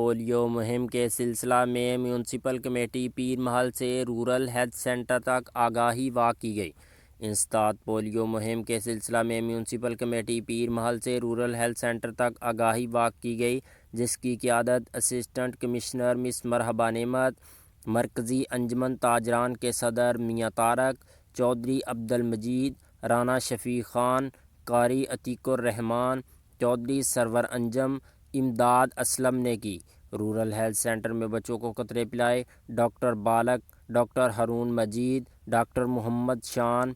Polio مہم کے سلسلہ میں میونسپل کمیٹی پیر محل سے رورل ہیلتھ سینٹر تک آگاہی واک کی گئی۔ انسداد پولیو مہم کے سلسلہ میں میونسپل کمیٹی پیر محل سے رورل ہیلتھ سینٹر تک آگاہی واک کی گئی، جس کی قیادت اسسٹنٹ کمشنر مس مرحبا نعمت، مرکزی انجمن تاجران کے صدر میاں طارق، چودھری عبدالمجید، رانا شفیق خان، قاری عتیق الرحمان، چودھری سرور انجم، امداد اسلم نے کی۔ رورل ہیلتھ سینٹر میں بچوں کو قطرے پلائے ڈاکٹر بالک، ڈاکٹر ہارون مجید، ڈاکٹر محمد شان،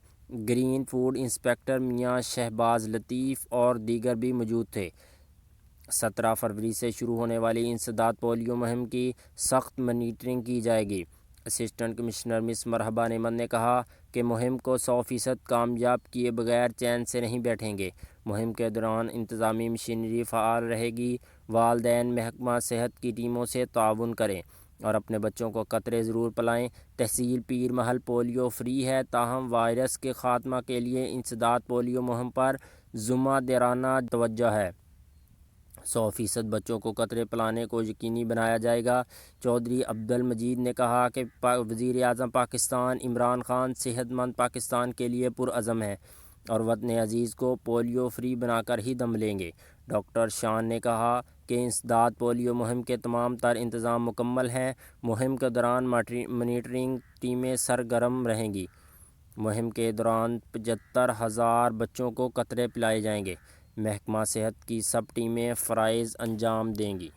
گرین فوڈ انسپکٹر میاں شہباز لطیف اور دیگر بھی موجود تھے۔ 17 فروری سے شروع ہونے والی انسداد پولیو مہم کی سخت مانیٹرنگ کی جائے گی۔ اسسٹنٹ کمشنر مس مرحبا نعمت نے کہا کہ مہم کو 100% کامیاب کیے بغیر چین سے نہیں بیٹھیں گے۔ مہم کے دوران انتظامی مشینری فعال رہے گی۔ والدین محکمہ صحت کی ٹیموں سے تعاون کریں اور اپنے بچوں کو قطرے ضرور پلائیں۔ تحصیل پیر محل پولیو فری ہے، تاہم وائرس کے خاتمہ کے لیے انسداد پولیو مہم پر ذمہ دارانہ توجہ ہے۔ 100% بچوں کو قطرے پلانے کو یقینی بنایا جائے گا۔ چودھری عبدالمجید نے کہا کہ وزیر اعظم پاکستان عمران خان صحت مند پاکستان کے لیے پرعزم ہیں اور وطن عزیز کو پولیو فری بنا کر ہی دم لیں گے۔ ڈاکٹر شان نے کہا کہ انسداد پولیو مہم کے تمام تر انتظام مکمل ہیں۔ مہم کے دوران مانیٹرنگ ٹیمیں سرگرم رہیں گی۔ مہم کے دوران 75,000 بچوں کو قطرے پلائے جائیں گے۔ محکمہ صحت کی سب ٹیمیں فرائض انجام دیں گی۔